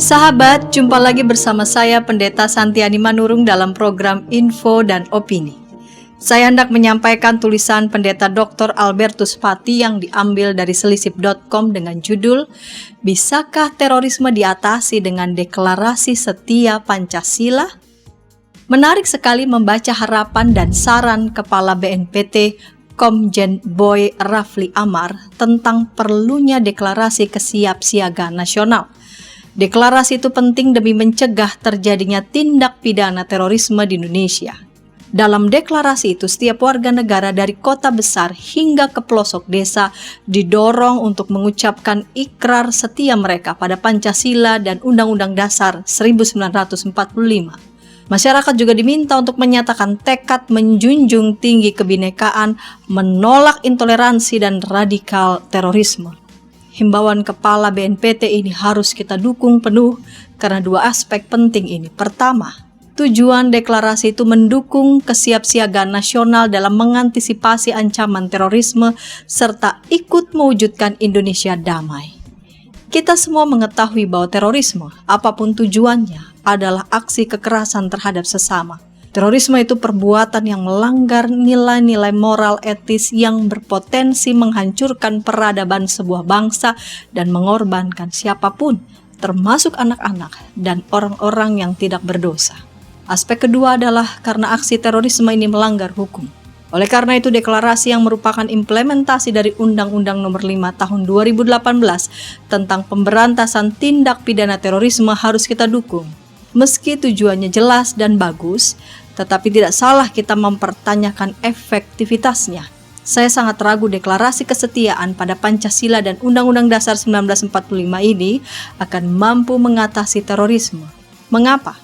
Sahabat, jumpa lagi bersama saya Pendeta Santiani Manurung dalam program Info dan Opini. Saya hendak menyampaikan tulisan Pendeta Dr. Albertus Pati yang diambil dari selisip.com dengan judul Bisakah Terorisme Diatasi dengan Deklarasi Setia Pancasila? Menarik sekali membaca harapan dan saran Kepala BNPT Komjen Boy Rafli Amar tentang perlunya deklarasi kesiapsiagaan nasional. Deklarasi itu penting demi mencegah terjadinya tindak pidana terorisme di Indonesia. Dalam deklarasi itu, setiap warga negara dari kota besar hingga ke pelosok desa didorong untuk mengucapkan ikrar setia mereka pada Pancasila dan Undang-Undang Dasar 1945. Masyarakat juga diminta untuk menyatakan tekad menjunjung tinggi kebinekaan, menolak intoleransi dan radikal terorisme. Himbauan Kepala BNPT ini harus kita dukung penuh karena dua aspek penting ini. Pertama, tujuan deklarasi itu mendukung kesiapsiagaan nasional dalam mengantisipasi ancaman terorisme serta ikut mewujudkan Indonesia damai. Kita semua mengetahui bahwa terorisme, apapun tujuannya, adalah aksi kekerasan terhadap sesama. Terorisme itu perbuatan yang melanggar nilai-nilai moral etis yang berpotensi menghancurkan peradaban sebuah bangsa dan mengorbankan siapapun, termasuk anak-anak dan orang-orang yang tidak berdosa. Aspek kedua adalah karena aksi terorisme ini melanggar hukum. Oleh karena itu, deklarasi yang merupakan implementasi dari Undang-Undang Nomor 5 Tahun 2018 tentang pemberantasan tindak pidana terorisme harus kita dukung. Meski tujuannya jelas dan bagus, tetapi tidak salah kita mempertanyakan efektivitasnya. Saya sangat ragu deklarasi kesetiaan pada Pancasila dan Undang-Undang Dasar 1945 ini akan mampu mengatasi terorisme. Mengapa?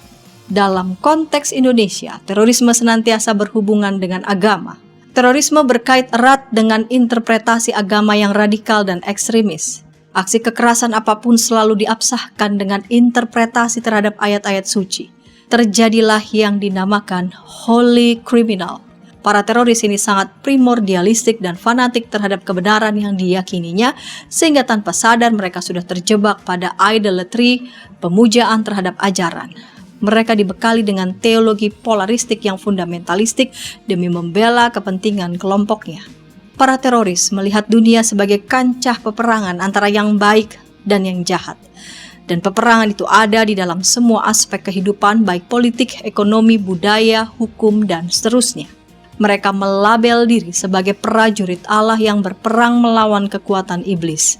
Dalam konteks Indonesia, terorisme senantiasa berhubungan dengan agama. Terorisme berkait erat dengan interpretasi agama yang radikal dan ekstremis. Aksi kekerasan apapun selalu diabsahkan dengan interpretasi terhadap ayat-ayat suci. Terjadilah yang dinamakan holy criminal. Para teroris ini sangat primordialistik dan fanatik terhadap kebenaran yang diyakininya, sehingga tanpa sadar mereka sudah terjebak pada idolatry, pemujaan terhadap ajaran. Mereka dibekali dengan teologi polaristik yang fundamentalistik demi membela kepentingan kelompoknya. Para teroris melihat dunia sebagai kancah peperangan antara yang baik dan yang jahat. Dan peperangan itu ada di dalam semua aspek kehidupan, baik politik, ekonomi, budaya, hukum, dan seterusnya. Mereka melabel diri sebagai prajurit Allah yang berperang melawan kekuatan iblis.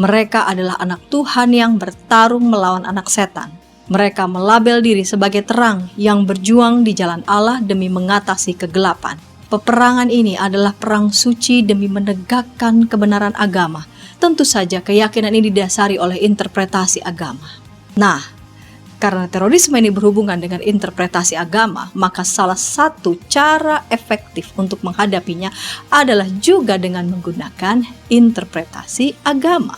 Mereka adalah anak Tuhan yang bertarung melawan anak setan. Mereka melabel diri sebagai terang yang berjuang di jalan Allah demi mengatasi kegelapan. Peperangan ini adalah perang suci demi menegakkan kebenaran agama. Tentu saja keyakinan ini didasari oleh interpretasi agama. Nah, karena terorisme ini berhubungan dengan interpretasi agama, maka salah satu cara efektif untuk menghadapinya adalah juga dengan menggunakan interpretasi agama.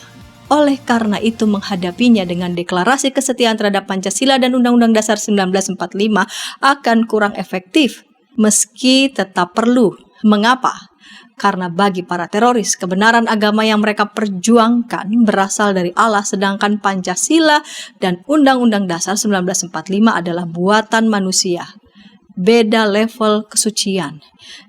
Oleh karena itu, menghadapinya dengan deklarasi kesetiaan terhadap Pancasila dan Undang-Undang Dasar 1945 akan kurang efektif. Meski tetap perlu. Mengapa? Karena bagi para teroris, kebenaran agama yang mereka perjuangkan berasal dari Allah, sedangkan Pancasila dan Undang-Undang Dasar 1945 adalah buatan manusia. Beda level kesucian.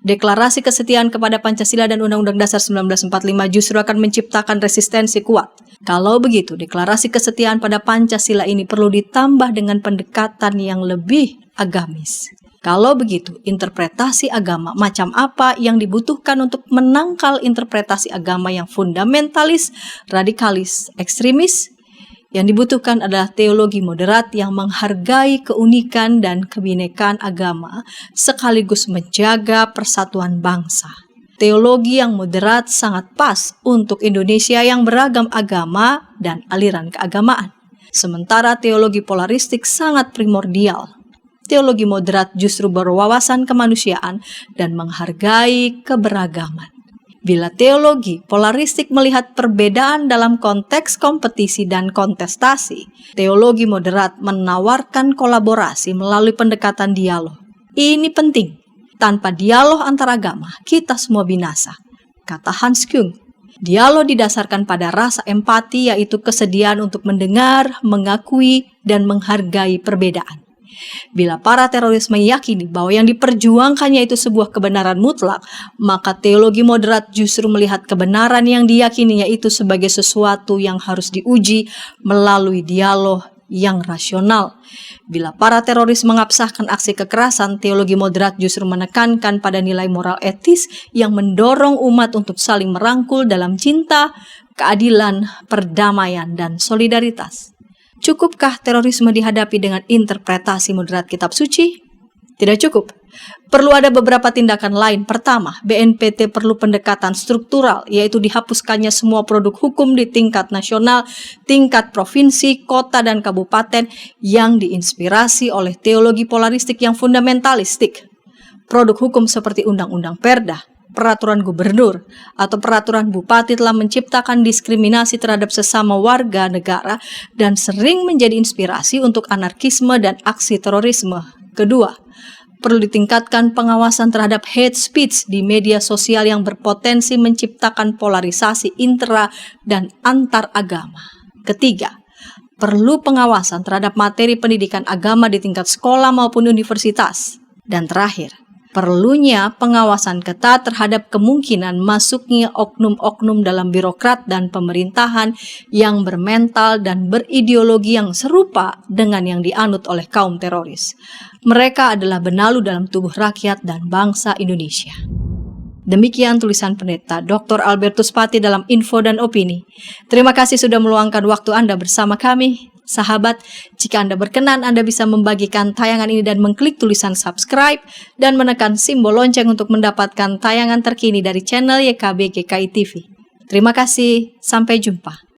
Deklarasi kesetiaan kepada Pancasila dan Undang-Undang Dasar 1945 justru akan menciptakan resistensi kuat. Kalau begitu, deklarasi kesetiaan pada Pancasila ini perlu ditambah dengan pendekatan yang lebih agamis. Kalau begitu, interpretasi agama macam apa yang dibutuhkan untuk menangkal interpretasi agama yang fundamentalis, radikalis, ekstremis? Yang dibutuhkan adalah teologi moderat yang menghargai keunikan dan kebinekaan agama, sekaligus menjaga persatuan bangsa. Teologi yang moderat sangat pas untuk Indonesia yang beragam agama dan aliran keagamaan. Sementara teologi polaristik sangat primordial. Teologi moderat justru berwawasan kemanusiaan dan menghargai keberagaman. Bila teologi polaristik melihat perbedaan dalam konteks kompetisi dan kontestasi, teologi moderat menawarkan kolaborasi melalui pendekatan dialog. Ini penting. Tanpa dialog antaragama, kita semua binasa, kata Hans Küng. Dialog didasarkan pada rasa empati, yaitu kesediaan untuk mendengar, mengakui, dan menghargai perbedaan. Bila para teroris meyakini bahwa yang diperjuangkannya itu sebuah kebenaran mutlak, maka teologi moderat justru melihat kebenaran yang diyakininya itu sebagai sesuatu yang harus diuji melalui dialog yang rasional. Bila para teroris mengabsahkan aksi kekerasan, teologi moderat justru menekankan pada nilai moral etis yang mendorong umat untuk saling merangkul dalam cinta, keadilan, perdamaian, dan solidaritas. Cukupkah terorisme dihadapi dengan interpretasi moderat kitab suci? Tidak cukup. Perlu ada beberapa tindakan lain. Pertama, BNPT perlu pendekatan struktural, yaitu dihapuskannya semua produk hukum di tingkat nasional, tingkat provinsi, kota, dan kabupaten yang diinspirasi oleh teologi polaristik yang fundamentalistik. Produk hukum seperti Undang-Undang Perda, Peraturan Gubernur, atau Peraturan Bupati telah menciptakan diskriminasi terhadap sesama warga negara dan sering menjadi inspirasi untuk anarkisme dan aksi terorisme. Kedua, perlu ditingkatkan pengawasan terhadap hate speech di media sosial yang berpotensi menciptakan polarisasi intra dan antar agama. Ketiga, perlu pengawasan terhadap materi pendidikan agama di tingkat sekolah maupun universitas. Dan terakhir, perlunya pengawasan ketat terhadap kemungkinan masuknya oknum-oknum dalam birokrat dan pemerintahan yang bermental dan berideologi yang serupa dengan yang dianut oleh kaum teroris. Mereka adalah benalu dalam tubuh rakyat dan bangsa Indonesia. Demikian tulisan Pendeta Dr. Albertus Pati dalam Info dan Opini. Terima kasih sudah meluangkan waktu Anda bersama kami. Sahabat, jika Anda berkenan, Anda bisa membagikan tayangan ini dan mengklik tulisan subscribe dan menekan simbol lonceng untuk mendapatkan tayangan terkini dari channel YKB GKI TV. Terima kasih, sampai jumpa.